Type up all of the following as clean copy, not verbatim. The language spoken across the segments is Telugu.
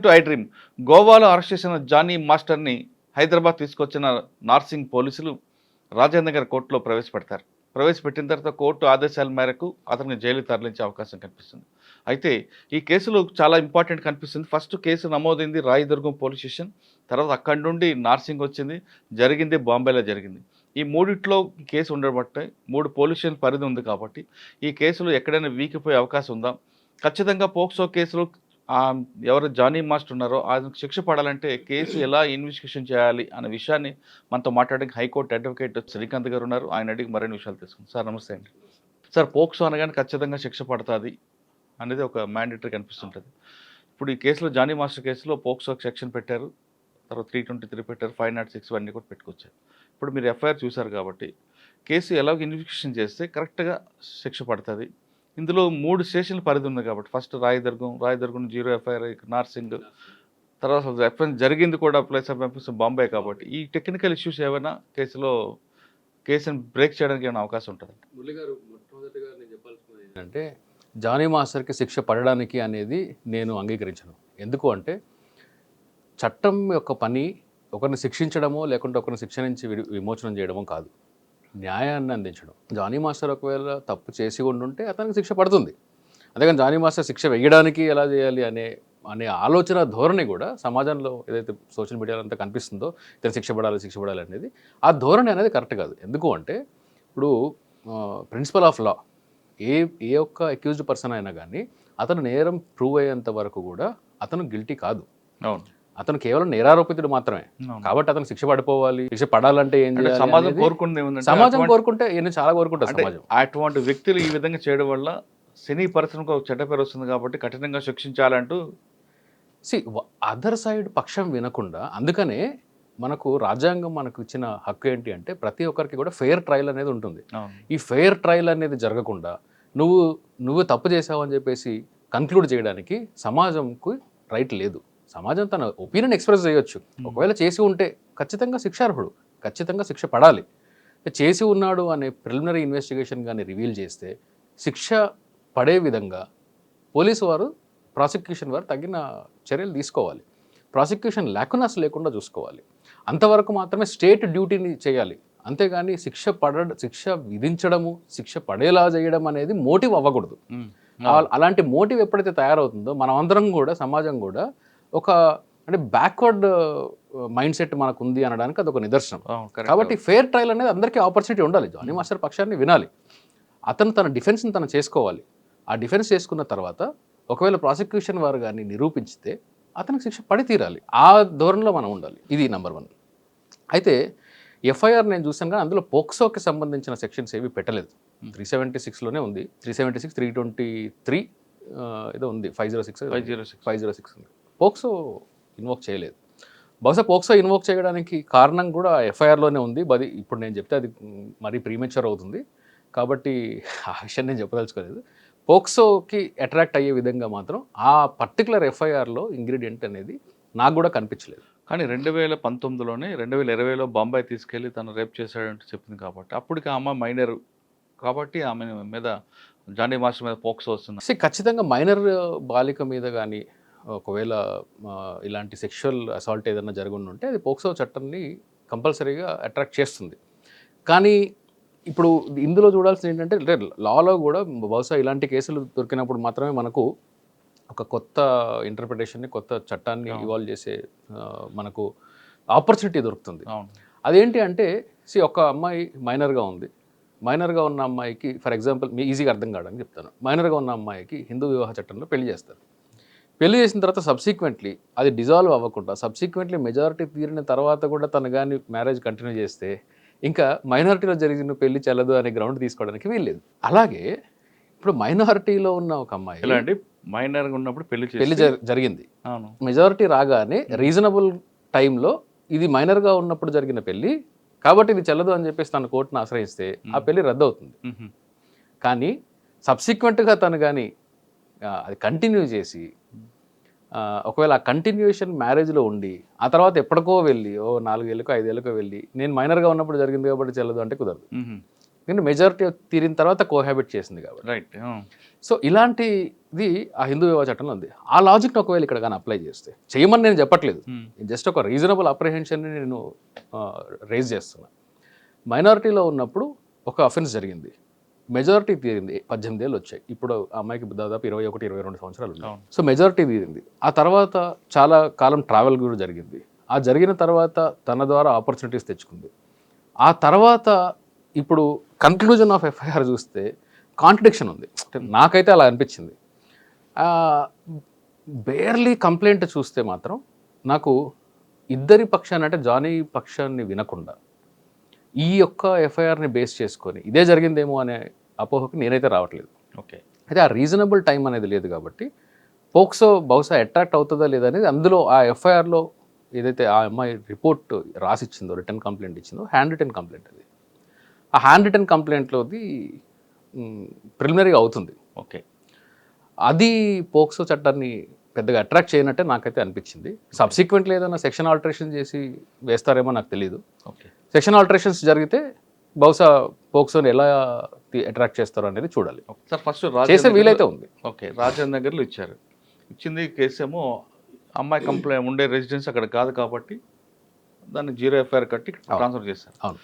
To I dream. గోవాలో అరెస్ట్ చేసిన జానీ మాస్టర్ని హైదరాబాద్ తీసుకొచ్చిన నార్సింగ్ పోలీసులు రాజేంద్ర నగర్ కోర్టులో ప్రవేశపెడతారు. ప్రవేశపెట్టిన తర్వాత కోర్టు ఆదేశాల మేరకు అతన్ని జైలు తరలించే అవకాశం కనిపిస్తుంది. అయితే ఈ కేసులో చాలా ఇంపార్టెంట్ కనిపిస్తుంది. ఫస్ట్ కేసు నమోదైంది రాయదుర్గం పోలీస్ స్టేషన్. తర్వాత అక్కడి నుండి నార్సింగ్ వచ్చింది. జరిగింది బాంబేలో జరిగింది. ఈ మూడిట్లో కేసు ఉండబట్టే 3 పోలీస్ స్టేషన్ పరిధి ఉంది కాబట్టి ఈ కేసులో ఎక్కడైనా వీకిపోయే అవకాశం ఉందా? ఖచ్చితంగా పోక్సో కేసులో ఎవరు జానీ మాస్టర్ ఉన్నారో ఆయనకు శిక్ష పడాలంటే కేసు ఎలా ఇన్వెస్టిగేషన్ చేయాలి అనే విషయాన్ని మనతో మాట్లాడడానికి హైకోర్టు అడ్వకేట్ శ్రీకాంత్ గారు ఉన్నారు. ఆయన అడిగి మరిన్ని విషయాలు తెలుసుకుందాం. సార్ నమస్తే అండి. సార్ పోక్సో అనగానే ఖచ్చితంగా శిక్ష పడుతుంది అనేది ఒక మ్యాండేటరీ కనిపిస్తుంటుంది. ఇప్పుడు ఈ కేసులో జానీ మాస్టర్ కేసులో పోక్సో సెక్షన్ పెట్టారు, తర్వాత 323 పెట్టారు, 506 అన్నీ కూడా పెట్టుకొచ్చారు. ఇప్పుడు మీరు ఎఫ్ఐఆర్ చూశారు కాబట్టి కేసు ఎలాగో ఇన్వెస్టిగేషన్ చేస్తే కరెక్ట్గా శిక్ష పడుతుంది. ఇందులో 3 స్టేషన్ల పరిధి ఉంది కాబట్టి ఫస్ట్ రాయదుర్గం 0 ఎఫ్ఐఆర్, నార్సింగ్, తర్వాత ఎఫ్ఐఆర్ జరిగింది కూడా ప్లేస్ ఆఫ్ ఎంపీస్ బాంబే కాబట్టి ఈ టెక్నికల్ ఇష్యూస్ ఏమైనా కేసుని బ్రేక్ చేయడానికి ఏమైనా అవకాశం ఉంటుంది? మురళి గారు, మొట్టమొదటిగా నేను చెప్పాల్సింది ఏంటంటే జానీ మాస్టర్కి శిక్ష పడడానికి అనేది నేను అంగీకరించను. ఎందుకు అంటే చట్టం యొక్క పని ఒకరిని శిక్షించడమో లేకుంటే ఒకరిని శిక్ష నుంచి విమోచనం చేయడమో కాదు, న్యాయాన్ని అందించడం. జానీ మాస్టర్ ఒకవేళ తప్పు చేసి ఉండుంటే అతనికి శిక్ష పడుతుంది. అంతేగాని జానీ మాస్టర్ శిక్ష వేయడానికి ఎలా చేయాలి అనే ఆలోచన ధోరణి కూడా సమాజంలో ఏదైతే సోషల్ మీడియాలో అంతా కనిపిస్తుందో ఇతను శిక్ష పడాలి అనేది ఆ ధోరణి అనేది కరెక్ట్ కాదు. ఎందుకు అంటే ఇప్పుడు ప్రిన్సిపల్ ఆఫ్ లా ఏ ఒక్క అక్యూజ్డ్ పర్సన్ అయినా కానీ అతను నేరం ప్రూవ్ అయ్యేంత వరకు కూడా అతను గిల్టీ కాదు. అవును, అతను కేవలం నేరారోపితుడు మాత్రమే. కాబట్టి అతను శిక్ష పడిపోవాలి, శిక్ష పడాలంటే ఏం చేయాలి? సమాజం కోరుకుంటే చాలా కోరుకుంటారు సమాజం. అటువంటి వ్యక్తులు ఈ విధంగా చేయడం వల్ల సినీ పరిశ్రమకు ఒక చెడ్డ పేరు వస్తుంది కాబట్టి కఠినంగా శిక్షించాలంటూ అదర్ సైడ్ పక్షం వినకుండా, అందుకనే మనకు రాజ్యాంగం మనకు ఇచ్చిన హక్కు ఏంటి అంటే ప్రతి ఒక్కరికి కూడా ఫెయిర్ ట్రయల్ అనేది ఉంటుంది. ఈ ఫెయిర్ ట్రయల్ అనేది జరగకుండా నువ్వు తప్పు చేసావు అని చెప్పేసి కన్క్లూడ్ చేయడానికి సమాజంకు రైట్ లేదు. సమాజం తన ఒపీనియన్ ఎక్స్ప్రెస్ చేయొచ్చు. ఒకవేళ చేసి ఉంటే ఖచ్చితంగా శిక్షార్హుడు, ఖచ్చితంగా శిక్ష పడాలి. చేసి ఉన్నాడు అనే ప్రిలిమినరీ ఇన్వెస్టిగేషన్ కానీ రివీల్ చేస్తే శిక్ష పడే విధంగా పోలీసు వారు, ప్రాసిక్యూషన్ వారు తగిన చర్యలు తీసుకోవాలి. ప్రాసిక్యూషన్ లేకుండా చూసుకోవాలి. అంతవరకు మాత్రమే స్టేట్ డ్యూటీని చేయాలి. అంతేగాని శిక్ష విధించడము, శిక్ష పడేలా చేయడం అనేది మోటివ్ అవ్వకూడదు. అలాంటి మోటివ్ ఎప్పుడైతే తయారవుతుందో మనం అందరం కూడా, సమాజం కూడా అంటే బ్యాక్వర్డ్ మైండ్ సెట్ మనకు ఉంది అనడానికి అదొక నిదర్శనం. కాబట్టి ఫెయిర్ ట్రయల్ అనేది అందరికీ ఆపర్చునిటీ ఉండాలి. జానీ మాస్టర్ పక్షాన్ని వినాలి, అతను తన డిఫెన్స్ని తను చేసుకోవాలి. ఆ డిఫెన్స్ చేసుకున్న తర్వాత ఒకవేళ ప్రాసిక్యూషన్ వారు కానీ నిరూపించితే అతనికి శిక్ష పడి తీరాలి. ఆ ధోరణిలో మనం ఉండాలి. ఇది నెంబర్ 1. అయితే ఎఫ్ఐఆర్ నేను చూసాను కానీ అందులో పోక్సోకి సంబంధించిన సెక్షన్స్ ఏవి పెట్టలేదు. 376లోనే ఉంది. 376, 323 ఏదో ఉంది, 506 ఉంది. పోక్సో ఇన్వోక్ చేయలేదు. బహుశా పోక్సో ఇన్వోక్ చేయడానికి కారణం కూడా ఎఫ్ఐఆర్లోనే ఉంది. ఇప్పుడు నేను చెప్తే అది మరీ ప్రీమెచ్యూర్ అవుతుంది కాబట్టి ఆ విషయం నేను చెప్పదలుచుకోలేదు. పోక్సోకి అట్రాక్ట్ అయ్యే విధంగా మాత్రం ఆ పర్టికులర్ ఎఫ్ఐఆర్లో ఇంగ్రీడియంట్ అనేది నాకు కూడా కనిపించలేదు. కానీ 2019లోనే 2020లో బాంబాయి తీసుకెళ్ళి తను రేప్ చేశాడంటూ చెప్పింది కాబట్టి అప్పటికి ఆ అమ్మాయి మైనర్ కాబట్టి ఆమె మీద జానీ మాస్టర్ మీద పోక్సో వస్తుంది. ఖచ్చితంగా మైనర్ బాలిక మీద కానీ ఒకవేళ ఇలాంటి సెక్షువల్ అసాల్ట్ ఏదైనా జరుగుండి ఉంటే అది పోక్సో చట్టాన్ని కంపల్సరీగా అట్రాక్ట్ చేస్తుంది. కానీ ఇప్పుడు ఇందులో చూడాల్సింది ఏంటంటే లాలో కూడా బహుశా ఇలాంటి కేసులు దొరికినప్పుడు మాత్రమే మనకు ఒక కొత్త ఇంటర్ప్రిటేషన్ని, కొత్త చట్టాన్ని ఇవాల్వ్ చేసే మనకు ఆపర్చునిటీ దొరుకుతుంది. అదేంటి అంటే ఒక అమ్మాయి మైనర్గా ఉంది. మైనర్గా ఉన్న అమ్మాయికి, ఫర్ ఎగ్జాంపుల్ మీ ఈజీగా అర్థం కావడానికి చెప్తాను, మైనర్గా ఉన్న అమ్మాయికి హిందూ వివాహ చట్టంలో పెళ్లి చేస్తారు. పెళ్లి చేసిన తర్వాత సబ్సిక్వెంట్లీ అది డిజాల్వ్ అవ్వకుండా సబ్సిక్వెంట్లీ మెజారిటీ తీరిన తర్వాత కూడా తను కానీ మ్యారేజ్ కంటిన్యూ చేస్తే ఇంకా మైనారిటీలో జరిగిన పెళ్లి చెల్లదు అనే గ్రౌండ్ తీసుకోవడానికి వీల్లేదు. అలాగే ఇప్పుడు మైనారిటీలో ఉన్న ఒక అమ్మాయి మైనర్గా ఉన్నప్పుడు పెళ్లి జరిగింది, మెజారిటీ రాగానే రీజనబుల్ టైంలో ఇది మైనర్గా ఉన్నప్పుడు జరిగిన పెళ్లి కాబట్టి ఇది చెల్లదు అని చెప్పేసి తన కోర్టును ఆశ్రయిస్తే ఆ పెళ్లి రద్దు అవుతుంది. కానీ సబ్సిక్వెంట్గా తను కానీ అది కంటిన్యూ చేసి ఒకవేళ ఆ కంటిన్యూషన్ మ్యారేజ్లో ఉండి ఆ తర్వాత ఎప్పటికో వెళ్ళి 4 ఏళ్ళకో 5 ఏళ్ళకో వెళ్ళి నేను మైనర్గా ఉన్నప్పుడు జరిగింది కాబట్టి చెల్లదు అంటే కుదరదు. ఎందుకంటే మెజారిటీ తీరిన తర్వాత కోహాబిట్ చేసింది కాబట్టి. రైట్. సో ఇలాంటిది ఆ హిందూ వివాహ చట్టంలో ఉంది. ఆ లాజిక్ని ఒకవేళ ఇక్కడ కానీ అప్లై చేస్తే, చేయమని నేను చెప్పట్లేదు, జస్ట్ ఒక రీజనబుల్ అప్రిహెన్షన్ని నేను రేజ్ చేస్తున్నా. మైనారిటీలో ఉన్నప్పుడు ఒక అఫెన్స్ జరిగింది, మెజారిటీ తీరింది, 18 ఏళ్ళు వచ్చాయి. ఇప్పుడు ఆ అమ్మాయికి దాదాపు 21-22 సంవత్సరాలు ఉన్నాయి. సో మెజారిటీ తీరింది. ఆ తర్వాత చాలా కాలం ట్రావెల్ కూడా జరిగింది. ఆ జరిగిన తర్వాత తన ద్వారా ఆపర్చునిటీస్ తెచ్చుకుంది. ఆ తర్వాత ఇప్పుడు కన్క్లూజన్ ఆఫ్ ఎఫ్ఐఆర్ చూస్తే కాంట్రడిక్షన్ ఉంది. నాకైతే అలా అనిపించింది. బేర్లీ కంప్లైంట్ చూస్తే మాత్రం నాకు ఇద్దరి పక్షాన్ని, అంటే జానీ పక్షాన్ని వినకుండా ఈ యొక్క ఎఫ్ఐఆర్ని బేస్ చేసుకొని ఇదే జరిగిందేమో అనే అపోహకి నేనైతే రావట్లేదు. ఓకే. అయితే ఆ రీజనబుల్ టైం అనేది లేదు కాబట్టి పోక్సో బహుశా అట్రాక్ట్ అవుతుందా లేదా అనేది అందులో ఆ ఎఫ్ఐఆర్లో ఏదైతే ఆ అమ్మాయి రిపోర్ట్ రాసిచ్చిందో, రిటర్న్ కంప్లైంట్ ఇచ్చిందో, హ్యాండ్ రిటర్న్ కంప్లైంట్ అది. ఆ హ్యాండ్ రిటర్న్ కంప్లైంట్లోది ప్రిలిమినరీగా అవుతుంది. ఓకే. అది పోక్సో చట్టాన్ని పెద్దగా అట్రాక్ట్ చేయనట్టే నాకైతే అనిపించింది. సబ్సిక్వెంట్లీ ఏదైనా సెక్షన్ ఆల్టరేషన్ చేసి వేస్తారేమో నాకు తెలియదు. ఓకే. సెక్షన్ ఆల్టరేషన్స్ జరిగితే బహుశా పోక్సోని ఎలా అట్రాక్ట్ చేస్తారో అనేది చూడాలి. సార్ ఫస్ట్ చేసే వీలైతే ఉంది. ఓకే. రాజేంద్ర నగర్లో ఇచ్చారు. ఇచ్చింది కేసు ఏమో అమ్మాయి కంప్లైంట్ ఉండే రెసిడెన్స్ అక్కడ కాదు కాబట్టి దాన్ని 0 ఎఫ్ఐఆర్ కట్టి ట్రాన్స్ఫర్ చేశారు. అవును.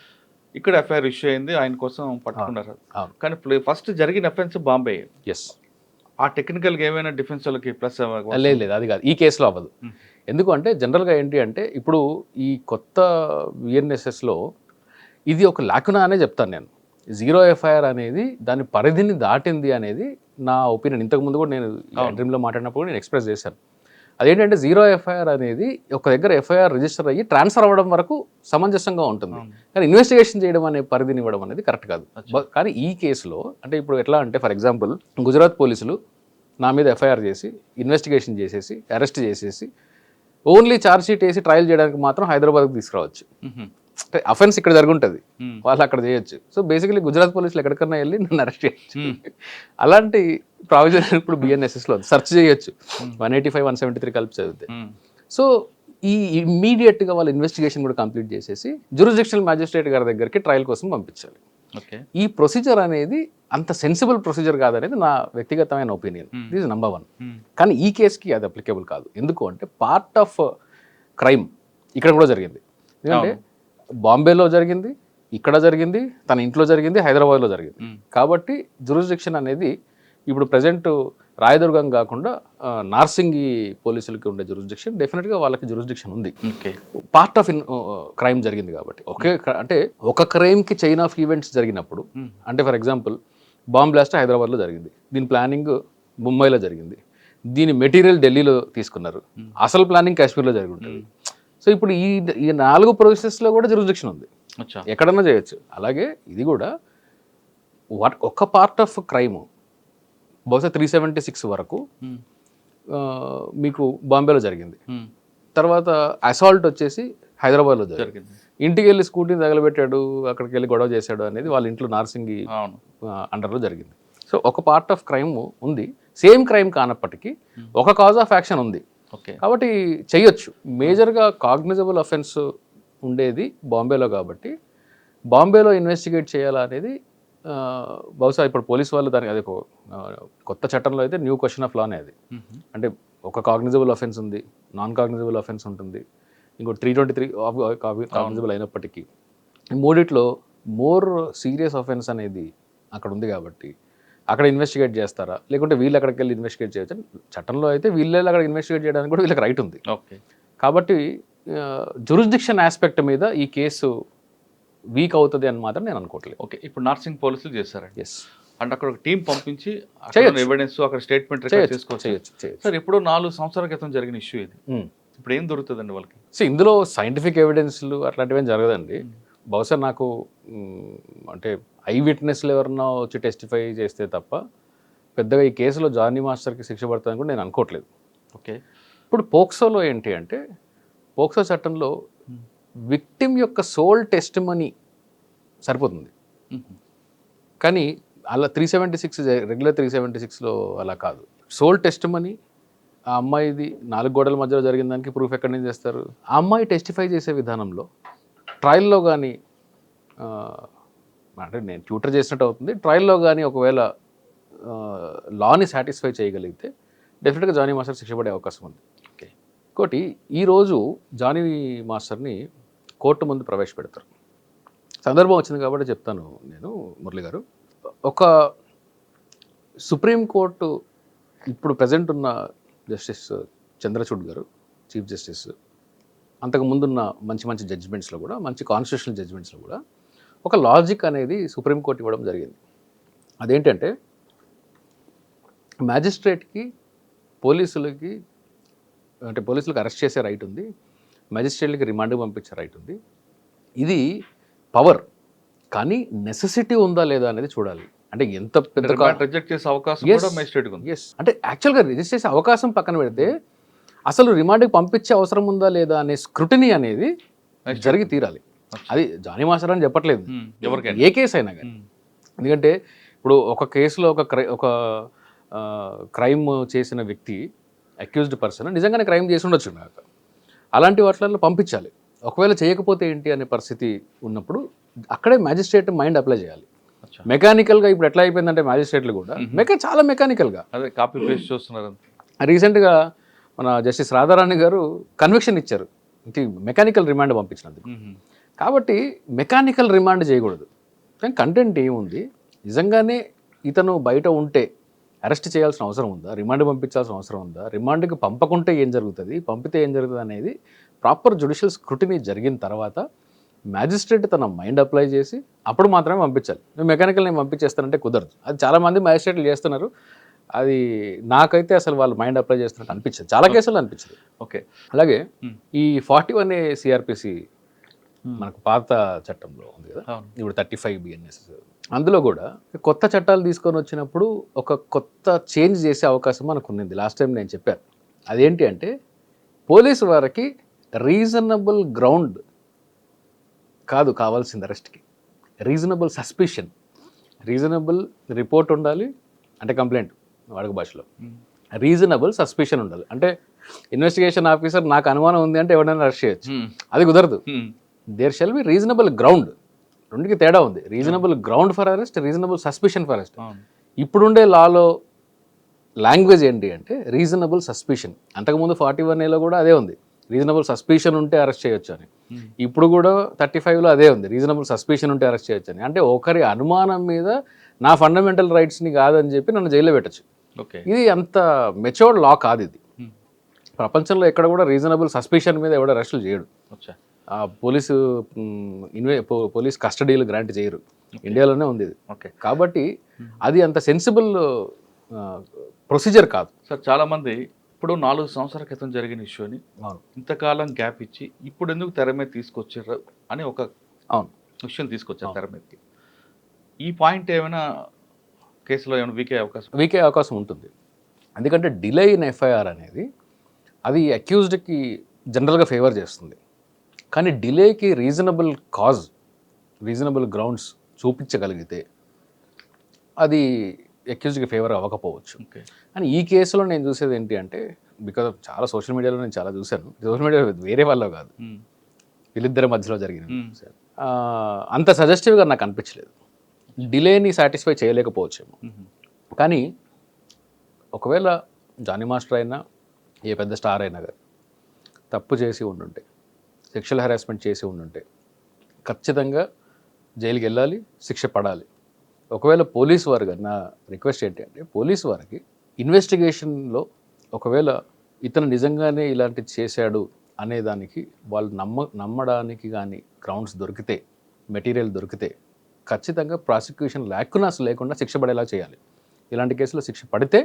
ఇక్కడ ఎఫ్ఐఆర్ ఇష్యూ అయింది, ఆయన కోసం పట్టుకున్నారు. అవును. కానీ ఫస్ట్ జరిగిన అఫెన్స్ బాంబే. ఎస్. ఆ టెక్నికల్గా ఏమైనా డిఫెన్స్ వాళ్ళకి ప్లస్ లేదు, అది కాదు, ఈ కేసులో అవ్వదు. ఎందుకు అంటే జనరల్గా ఏంటి అంటే ఇప్పుడు ఈ కొత్త విఎన్ఎస్ఎస్లో ఇది ఒక లాకునా అనే చెప్తాను నేను. 0 ఎఫ్ఐఆర్ అనేది దాని పరిధిని దాటింది అనేది నా ఒపీనియన్. ఇంతకుముందు కూడా నేను డ్రీమ్లో మాట్లాడినప్పుడు నేను ఎక్స్ప్రెస్ చేశాను. అదేంటంటే 0 ఎఫ్ఐఆర్ అనేది ఒక దగ్గర ఎఫ్ఐఆర్ రిజిస్టర్ అయ్యి ట్రాన్స్ఫర్ అవ్వడం వరకు సమంజసంగా ఉంటుంది, కానీ ఇన్వెస్టిగేషన్ చేయడం అనే పరిధిని ఇవ్వడం అనేది కరెక్ట్ కాదు. కానీ ఈ కేసులో అంటే ఇప్పుడు ఎట్లా అంటే ఫర్ ఎగ్జాంపుల్ గుజరాత్ పోలీసులు నా మీద ఎఫ్ఐఆర్ చేసి ఇన్వెస్టిగేషన్ చేసేసి అరెస్ట్ చేసేసి ఓన్లీ ఛార్జ్ షీట్ వేసి ట్రయల్ చేయడానికి మాత్రం హైదరాబాద్కి తీసుకురావచ్చు. అంటే అఫెన్స్ ఇక్కడ జరుగుంటుంది, వాళ్ళు అక్కడ చేయొచ్చు. సో బేసికలీ గుజరాత్ పోలీసులు ఎక్కడికన్నా వెళ్ళి నన్ను అరెస్ట్ చేయొచ్చు. అలాంటి ప్రావిజన్ ఇప్పుడు బిఎన్ఎస్ఎస్లో సెర్చ్ చేయొచ్చు 185, 173 కలిపి చదివితే. సో ఈ ఇమ్మీడియట్గా వాళ్ళ ఇన్వెస్టిగేషన్ కూడా కంప్లీట్ చేసేసి జ్యూరిస్డిక్షనల్ మ్యాజిస్ట్రేట్ గారి దగ్గరికి ట్రయల్ కోసం పంపించాలి. ఈ ప్రొసీజర్ అనేది అంత సెన్సిబుల్ ప్రొసీజర్ కాదనేది నా వ్యక్తిగతమైన ఒపీనియన్. This is number 1. కానీ ఈ కేసుకి అది అప్లికేబుల్ కాదు. ఎందుకు అంటే పార్ట్ ఆఫ్ క్రైమ్ ఇక్కడ కూడా జరిగింది. ఎందుకంటే బాంబేలో జరిగింది, ఇక్కడ జరిగింది, తన ఇంట్లో జరిగింది, హైదరాబాద్లో జరిగింది. కాబట్టి జ్యూరిస్డిక్షన్ అనేది ఇప్పుడు ప్రజెంట్ రాయదుర్గం కాకుండా నార్సింగి పోలీసులకి ఉండే జ్యూరిస్డిక్షన్, డెఫినెట్గా వాళ్ళకి జ్యూరిస్డిక్షన్ ఉంది. పార్ట్ ఆఫ్ క్రైమ్ జరిగింది కాబట్టి. అంటే ఒక క్రైమ్కి చైన్ ఆఫ్ ఈవెంట్స్ జరిగినప్పుడు, అంటే ఫర్ ఎగ్జాంపుల్ బాంబ్ బ్లాస్ట్ హైదరాబాద్లో జరిగింది, దీని ప్లానింగ్ ముంబైలో జరిగింది, దీని మెటీరియల్ ఢిల్లీలో తీసుకున్నారు, అసలు ప్లానింగ్ కాశ్మీర్లో జరిగి ఉంటుంది. సో ఇప్పుడు ఈ 4 ప్రాసెస్లో కూడా జ్యూరిస్డిక్షన్ ఉంది, ఎక్కడన్నా చేయొచ్చు. అలాగే ఇది కూడా ఒక పార్ట్ ఆఫ్ క్రైమ్ బహుశా 376 వరకు మీకు బాంబేలో జరిగింది, తర్వాత అసాల్ట్ వచ్చేసి హైదరాబాద్లో జరిగింది, ఇంటికి వెళ్ళి స్కూటీని తగలబెట్టాడు, అక్కడికి వెళ్ళి గొడవ చేశాడు అనేది వాళ్ళ ఇంట్లో నార్సింగి అండర్లో జరిగింది. సో ఒక పార్ట్ ఆఫ్ క్రైమ్ ఉంది, సేమ్ క్రైమ్ కానప్పటికీ ఒక కాజ్ ఆఫ్ యాక్షన్ ఉంది కాబట్టి చెయ్యొచ్చు. మేజర్గా కాగ్నిజబుల్ అఫెన్స్ ఉండేది బాంబేలో కాబట్టి బాంబేలో ఇన్వెస్టిగేట్ చేయాలా అనేది బహుశా ఇప్పుడు పోలీసు వాళ్ళు దానికి అది కొత్త చట్టంలో అయితే న్యూ క్వశ్చన్ ఆఫ్ లానే అది. అంటే ఒక కాగ్నిజబుల్ అఫెన్స్ ఉంది, నాన్ కాగ్నిజబుల్ అఫెన్స్ ఉంటుంది, ఇంకోటి 323 కాగ్నిజబుల్ అయినప్పటికీ ఈ మూడిట్లో మోర్ సీరియస్ అఫెన్స్ అనేది అక్కడ ఉంది కాబట్టి అక్కడ ఇన్వెస్టిగేట్ చేస్తారా, లేకుంటే వీళ్ళు అక్కడికి వెళ్ళి ఇన్వెస్టిగేట్ చేయొచ్చు. చట్టంలో అయితే వీళ్ళే అక్కడ ఇన్వెస్టిగేట్ చేయడానికి కూడా వీళ్ళకి రైట్ ఉంది. కాబట్టి జ్యూరిస్డిక్షన్ ఆస్పెక్ట్ మీద ఈ కేసు వీక్ అవుతుంది అని మాత్రం నేను అనుకోవట్లేదు. ఓకే. ఇప్పుడు నార్సింగ్ పోలీసులు చేస్తారండి. ఎస్. అంటే అక్కడ ఒక టీం పంపించి ఎవిడెన్స్ అక్కడ స్టేట్మెంట్ చేయొచ్చు. సార్ ఎప్పుడో 4 సంవత్సరాల క్రితం జరిగిన ఇష్యూ ఇది, ఇప్పుడు ఏం దొరుకుతుందండి వాళ్ళకి? సో ఇందులో సైంటిఫిక్ ఎవిడెన్స్లు అట్లాంటివి ఏం జరగదండి. బహుశా నాకు అంటే ఐ విట్నెస్లు ఎవరన్నా వచ్చి టెస్టిఫై చేస్తే తప్ప పెద్దగా ఈ కేసులో జానీ మాస్టర్కి శిక్ష పడుతుందని కూడా నేను అనుకోవట్లేదు. ఓకే. ఇప్పుడు పోక్సోలో ఏంటి అంటే పోక్సో చట్టంలో విక్టిమ్ యొక్క సోల్ టెస్టిమనీ సరిపోతుంది, కానీ అలా 376 రెగ్యులర్ 376లో అలా కాదు. సోల్ టెస్టిమనీ ఆ అమ్మాయిది 4 గోడల మధ్యలో జరిగిన దానికి ప్రూఫ్ ఎక్కడి నుంచి చేస్తారు? ఆ అమ్మాయి టెస్టిఫై చేసే విధానంలో ట్రయల్లో కానీ అంటే నేను ట్యూటర్ చేసినట్టు అవుతుంది. ట్రయల్‌లో గానీ ఒకవేళ లాని సాటిస్ఫై చేయగలిగితే డెఫినెట్‌గా జానీ మాస్టర్ శిక్ష పడే అవకాశం ఉంది. ఓకే. ఇంకోటి ఈరోజు జానీ మాస్టర్‌ని కోర్టు ముందు ప్రవేశపెడతారు. సందర్భం వచ్చింది కాబట్టి చెప్తాను నేను మురళి గారు. ఒక సుప్రీం కోర్టు ఇప్పుడు ప్రెజెంట్ ఉన్న జస్టిస్ చంద్రచూడ్ గారు చీఫ్ జస్టిస్, అంతకు ముందున్న మంచి మంచి జడ్జిమెంట్స్లో కూడా, మంచి కాన్స్టిట్యూషనల్ జడ్జిమెంట్స్లో కూడా ఒక లాజిక్ అనేది సుప్రీంకోర్టు ఇవ్వడం జరిగింది. అదేంటంటే మ్యాజిస్ట్రేట్కి పోలీసులకి అంటే పోలీసులకు అరెస్ట్ చేసే రైట్ ఉంది, మ్యాజిస్ట్రేట్లకి రిమాండ్కి పంపించే రైట్ ఉంది. ఇది పవర్, కానీ నెసెసిటీ ఉందా లేదా అనేది చూడాలి. అంటే ఎంత పెద్ద రిజెక్ట్ చేసే అవకాశం కూడా మేజిస్ట్రేట్‌కి ఉంది. ఎస్, అంటే యాక్చువల్గా రిజిస్టర్ చేసే అవకాశం పక్కన పెడితే అసలు రిమాండ్కి పంపించే అవసరం ఉందా లేదా అనే స్క్రూటినీ అనేది జరిగి తీరాలి. అది జానీ మాస్టర్ అని చెప్పట్లేదు, ఎవరికైనా ఏ కేసు అయినా కానీ. ఎందుకంటే ఇప్పుడు ఒక కేసులో ఒక క్రైమ్ చేసిన వ్యక్తి, అక్యూజ్డ్ పర్సన్ నిజంగానే క్రైమ్ చేసి ఉండొచ్చు నాకు, అలాంటి వాటిల్లో పంపించాలి. ఒకవేళ చేయకపోతే ఏంటి అనే పరిస్థితి ఉన్నప్పుడు అక్కడే మ్యాజిస్ట్రేట్ మైండ్ అప్లై చేయాలి. మెకానికల్గా ఇప్పుడు ఎట్లా అయిపోయిందంటే మ్యాజిస్ట్రేట్లు కూడా చాలా మెకానికల్గా అదే కాపీ పేస్ట్ చూస్తున్నారు. రీసెంట్గా మన జస్టిస్ రాధారాణి గారు కన్విక్షన్ ఇచ్చారు మెకానికల్ రిమాండ్ పంపించినందుకు. కాబట్టి మెకానికల్ రిమాండ్ చేయకూడదు. కానీ కంటెంట్ ఏముంది, నిజంగానే ఇతను బయట ఉంటే అరెస్ట్ చేయాల్సిన అవసరం ఉందా, రిమాండ్ పంపించాల్సిన అవసరం ఉందా, రిమాండ్కి పంపకుంటే ఏం జరుగుతుంది, పంపితే ఏం జరుగుతుంది అనేది ప్రాపర్ జ్యుడిషియల్ స్క్రూటినీ జరిగిన తర్వాత మ్యాజిస్ట్రేట్ తన మైండ్ అప్లై చేసి అప్పుడు మాత్రమే పంపించాలి. మెకానికల్ నేను పంపించేస్తానంటే కుదరదు. అది చాలామంది మ్యాజిస్ట్రేట్లు చేస్తున్నారు. అది నాకైతే అసలు వాళ్ళు మైండ్ అప్లై చేస్తున్నట్టు అనిపించదు, చాలా కేసులు అనిపించదు. ఓకే. అలాగే ఈ 41A సిఆర్పిసి మనకు పాత చట్టంలో ఉంది కదా, ఇప్పుడు 35 BNS, అందులో కూడా కొత్త చట్టాలు తీసుకొని వచ్చినప్పుడు ఒక కొత్త చేంజ్ చేసే అవకాశం మనకు ఉన్నది. లాస్ట్ టైం నేను చెప్పాను. అదేంటి అంటే పోలీసు వారికి రీజనబుల్ గ్రౌండ్ కాదు కావాల్సింది అరెస్ట్కి, రీజనబుల్ సస్పిషన్, రీజనబుల్ రిపోర్ట్ ఉండాలి, అంటే కంప్లైంట్ వాడుక భాషలో, రీజనబుల్ సస్పిషన్ ఉండాలి. అంటే ఇన్వెస్టిగేషన్ ఆఫీసర్ నాకు అనుమానం ఉంది అంటే ఎవరైనా అరెస్ట్ చేయొచ్చు, అది కుదరదు. There shall be reasonable ground. రెండుకి తేడా ఉంది. Reasonable ground for arrest, reasonable suspicion for arrest. ఇప్పుడుండే లాలో లాంగ్వేజ్ ఏంటి అంటే రీజనబుల్ సస్పిషన్. అంతకుముందు 41Aలో కూడా అదే ఉంది, రీజనబుల్ సస్పిషన్ ఉంటే అరెస్ట్ చేయొచ్చు అని. ఇప్పుడు కూడా 35లో అదే ఉంది, రీజనబుల్ సస్పిషన్ ఉంటే అరెస్ట్ చేయొచ్చు అని. అంటే ఒకరి అనుమానం మీద నా ఫండమెంటల్ రైట్స్ని కాదని చెప్పి నన్ను జైల్లో పెట్టచ్చు. ఇది అంత మెచ్యూర్డ్ లా కాదు ఇది. ప్రపంచంలో ఎక్కడ కూడా రీజనబుల్ సస్పిషన్ మీద ఎవడ అరెస్టులు చేయడు. పోలీస్ కస్టడీలు గ్రాంట్ చేయరు, ఇండియాలోనే ఉంది ఇది. కాబట్టి అది అంత సెన్సిబుల్ ప్రొసీజర్ కాదు సార్. చాలామంది ఇప్పుడు 4 సంవత్సరాల క్రితం జరిగిన ఇష్యూని ఇంతకాలం గ్యాప్ ఇచ్చి ఇప్పుడు ఎందుకు తెర మీద తీసుకొచ్చారు అని ఒక విషయం తీసుకొచ్చారు తెర మీదకి. ఈ పాయింట్ ఏమైనా కేసులో ఏమైనా వీకే అవకాశం ఉంటుంది. ఎందుకంటే డిలే ఇన్ ఎఫ్ఐఆర్ అనేది అది అక్యూజ్డ్కి జనరల్గా ఫేవర్ చేస్తుంది. కానీ డిలేకి రీజనబుల్ కాజ్, రీజనబుల్ గ్రౌండ్స్ చూపించగలిగితే అది అక్యూజ్డ్కి ఫేవర్ అవ్వకపోవచ్చు. కానీ ఈ కేసులో నేను చూసేది ఏంటి అంటే, బికాజ్ ఆఫ్ చాలా సోషల్ మీడియాలో నేను చాలా చూశాను, సోషల్ మీడియా వేరే వాళ్ళలో కాదు, వీళ్ళిద్దరి మధ్యలో జరిగిన అంత సజెస్టివ్గా నాకు అనిపించలేదు. డిలేని సాటిస్ఫై చేయలేకపోవచ్చేమో. కానీ ఒకవేళ జానీ మాస్టర్ అయినా ఏ పెద్ద స్టార్ అయినా కానీ తప్పు చేసి ఉండుంటే, సెక్షువల్ హెరాస్మెంట్ చేసి ఉండుంటే ఖచ్చితంగా జైలుకి వెళ్ళాలి, శిక్ష పడాలి. ఒకవేళ పోలీసు వారు కానీ, నా రిక్వెస్ట్ ఏంటి అంటే పోలీసు వారికి ఇన్వెస్టిగేషన్లో ఒకవేళ ఇతను నిజంగానే ఇలాంటిది చేశాడు అనేదానికి వాళ్ళు నమ్మడానికి కానీ గ్రౌండ్స్ దొరికితే, మెటీరియల్ దొరికితే ఖచ్చితంగా ప్రాసిక్యూషన్ లేకుండా శిక్ష పడేలా చేయాలి. ఇలాంటి కేసులో శిక్ష పడితే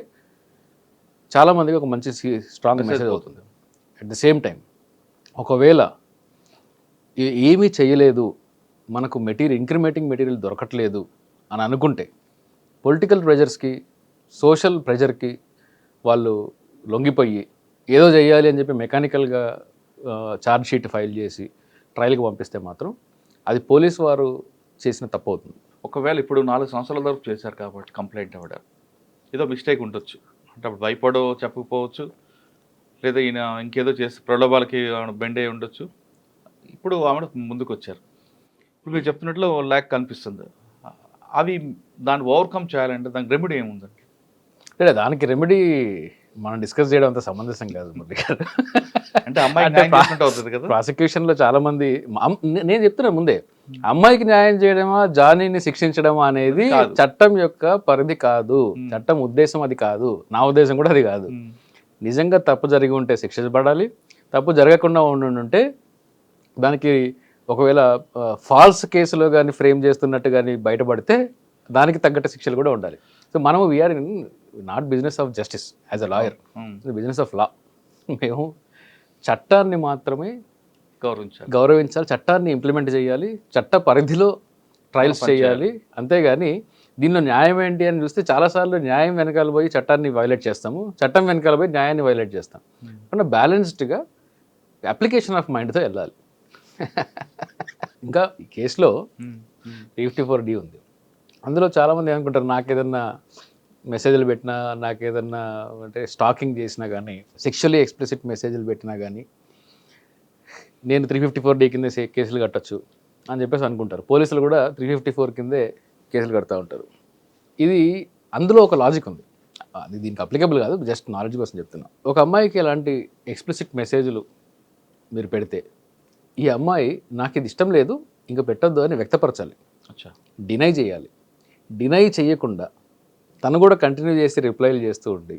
చాలామందికి ఒక మంచి స్ట్రాంగ్ మెసేజ్ అవుతుంది. అట్ ది సేమ్ టైం ఒకవేళ ఏమీ చేయలేదు, మనకు ఇంక్రిమేటింగ్ మెటీరియల్ దొరకట్లేదు అని అనుకుంటే పొలిటికల్ ప్రెజర్స్కి, సోషల్ ప్రెజర్కి వాళ్ళు లొంగిపోయి ఏదో చేయాలి అని చెప్పి మెకానికల్గా ఛార్జ్ షీట్ ఫైల్ చేసి ట్రయల్కి పంపిస్తే మాత్రం అది పోలీసు వారు చేసిన తప్పు అవుతుంది. ఒకవేళ ఇప్పుడు 4 సంవత్సరాల వరకు చేశారు కాబట్టి కంప్లైంట్ అవ్వడం ఏదో మిస్టేక్ ఉండొచ్చు, అంటే అప్పుడు భయపడో చెప్పకపోవచ్చు, లేదా ఈయన ఇంకేదో చేసి ప్రలోభాలకి బెండ్ అయి ఉండొచ్చు. ఇప్పుడు ఆమె ముందుకు వచ్చారు. ఇప్పుడు మీరు చెప్తున్నట్లు ల్యాక్ కనిపిస్తుంది. అవి దాన్ని ఓవర్కమ్ చేయాలంటే దానికి రెమెడీ ఏముందండి? అంటే దానికి రెమెడీ మనం డిస్కస్ చేయడం అంత సమంజసం కాదు మురళి గారు. అంటే అమ్మాయికి న్యాయం చేసినట్టు అవుతుంది కదా. ప్రాసిక్యూషన్లో చాలా మంది నేను చెప్తున్నాను ముందే, అమ్మాయికి న్యాయం చేయడమా జానీని శిక్షించడమా అనేది కాదు. చట్టం యొక్క పరిధి కాదు, చట్టం ఉద్దేశం అది కాదు, నా ఉద్దేశం కూడా అది కాదు. నిజంగా తప్పు జరిగి ఉంటే శిక్షించబడాలి, తప్పు జరగకుండా ఉంటే దానికి ఒకవేళ ఫాల్స్ కేసులో కానీ ఫ్రేమ్ చేస్తున్నట్టు కానీ బయటపడితే దానికి తగ్గట్టు శిక్షలు కూడా ఉండాలి. సో మనము we are in not business of justice as a lawyer, business of law. మేము చట్టాన్ని మాత్రమే గౌరవించాలి, చట్టాన్ని ఇంప్లిమెంట్ చేయాలి, చట్ట పరిధిలో ట్రయల్స్ చేయాలి. అంతేగాని దీనిలో న్యాయం ఏంటి అని చూస్తే చాలాసార్లు న్యాయం వెనకాల పోయి చట్టాన్ని వైలేట్ చేస్తాము, చట్టం వెనకాల పోయి న్యాయాన్ని వైలేట్ చేస్తాం. అంటే బ్యాలెన్స్డ్గా అప్లికేషన్ ఆఫ్ మైండ్తో వెళ్ళాలి. ఇంకా ఈ కేసులో 354D ఉంది. అందులో చాలామంది ఏమనుకుంటారు, నాకేదన్నా మెసేజ్లు పెట్టినా, నాకేదన్నా అంటే స్టాకింగ్ చేసినా కానీ, సెక్షువల్లీ ఎక్స్ప్లిసిట్ మెసేజ్లు పెట్టినా కానీ నేను 354D కింద కేసులు కట్టచ్చు అని చెప్పేసి అనుకుంటారు. పోలీసులు కూడా 354 కిందే కేసులు కడతా ఉంటారు. ఇది అందులో ఒక లాజిక్ ఉంది, అది దీనికి అప్లికబుల్ కాదు, జస్ట్ నాలెడ్జ్ కోసం చెప్తున్నా. ఒక అమ్మాయికి ఎలాంటి ఎక్స్ప్లిసిట్ మెసేజ్లు మీరు పెడితే ఈ అమ్మాయి నాకు ఇది ఇష్టం లేదు ఇంకా పెట్టొద్దు అని వ్యక్తపరచాలి, డినై చేయాలి. డినై చేయకుండా తను కూడా కంటిన్యూ చేసి రిప్లైలు చేస్తూ ఉండి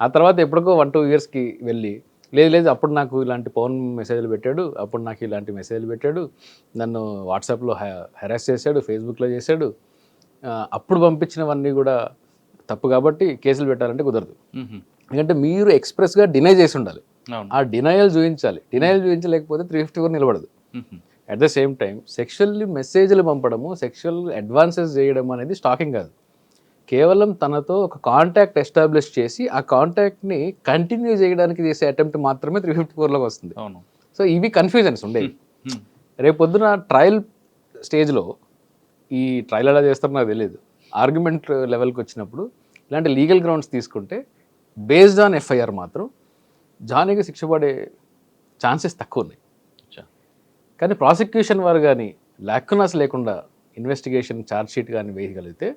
ఆ తర్వాత ఎప్పటికో 1-2 ఇయర్స్కి వెళ్ళి లేదు అప్పుడు నాకు ఇలాంటి ఫోన్ మెసేజ్లు పెట్టాడు, అప్పుడు నాకు ఇలాంటి మెసేజ్లు పెట్టాడు, నన్ను వాట్సాప్లో హెరాస్ చేశాడు, ఫేస్బుక్లో చేశాడు, అప్పుడు పంపించినవన్నీ కూడా తప్పు కాబట్టి కేసులు పెట్టాలంటే కుదరదు. ఎందుకంటే మీరు ఎక్స్ప్రెస్గా డినై చేసి ఉండాలి, ఆ డినయల్ చూపించాలి. డినయల్ చూపించలేకపోతే 354 నిలబడదు. At the same time sexually మెసేజ్లు పంపడము, సెక్షువల్ అడ్వాన్సెస్ చేయడం అనేది స్టాకింగ్ కాదు. కేవలం తనతో ఒక కాంటాక్ట్ ఎస్టాబ్లిష్ చేసి ఆ కాంటాక్ట్ని కంటిన్యూ చేయడానికి చేసే అటెంప్ట్ మాత్రమే 354లోకి వస్తుంది. సో ఇవి కన్ఫ్యూజన్స్ ఉండేవి. రేపొద్దున ట్రయల్ స్టేజ్లో ఈ ట్రయల్ ఎలా చేస్తారో నాకు తెలియదు, ఆర్గ్యుమెంట్ లెవెల్కి వచ్చినప్పుడు ఇలాంటి లీగల్ గ్రౌండ్స్ తీసుకుంటే బేస్డ్ ఆన్ ఎఫ్ఐఆర్ మాత్రం జానీకి శిక్ష పడే ఛాన్సెస్ తక్కువ ఉన్నాయి. కానీ ప్రాసిక్యూషన్ వారు కానీ లాక్యునాస్ లేకుండా ఇన్వెస్టిగేషన్ ఛార్జ్షీట్ కానీ వేయగలిగితే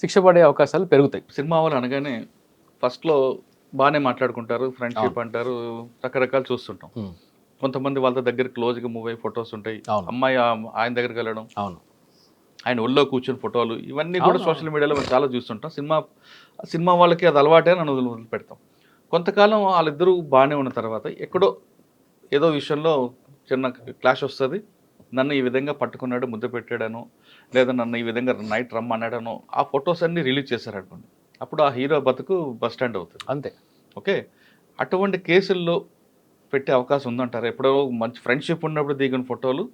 శిక్ష పడే అవకాశాలు పెరుగుతాయి. సినిమా వాళ్ళు అనగానే ఫస్ట్లో బాగానే మాట్లాడుకుంటారు, ఫ్రెండ్షిప్ అంటారు, రకరకాలు చూస్తుంటాం. కొంతమంది వాళ్ళ దగ్గర క్లోజ్గా మూవ్ అయ్యి ఫొటోస్ ఉంటాయి, అమ్మాయి ఆయన దగ్గరికి వెళ్ళడం, అవును, ఆయన ఒళ్ళో కూర్చుని ఫోటోలు, ఇవన్నీ కూడా సోషల్ మీడియాలో మనం చాలా చూస్తుంటాం. సినిమా వాళ్ళకి అది అలవాటే అని వదిలిపెడతాం. కొంతకాలం వాళ్ళిద్దరూ బాగానే ఉన్న తర్వాత ఎక్కడో ఏదో విషయంలో చిన్న క్లాష్ వస్తుంది, నన్ను ఈ విధంగా పట్టుకున్నాడు, ముద్ద పెట్టాడను, లేదా నన్ను ఈ విధంగా నైట్ రమ్మన్నాడను, ఆ ఫొటోస్ అన్నీ రిలీజ్ చేశారనుకోండి, అప్పుడు ఆ హీరో బతుకు బస్ స్టాండ్ అవుతుంది. అంతే. ఓకే, అటువంటి కేసుల్లో పెట్టే అవకాశం ఉందంటారు? ఎప్పుడో మంచి ఫ్రెండ్షిప్ ఉన్నప్పుడు దిగిన ఫోటోలు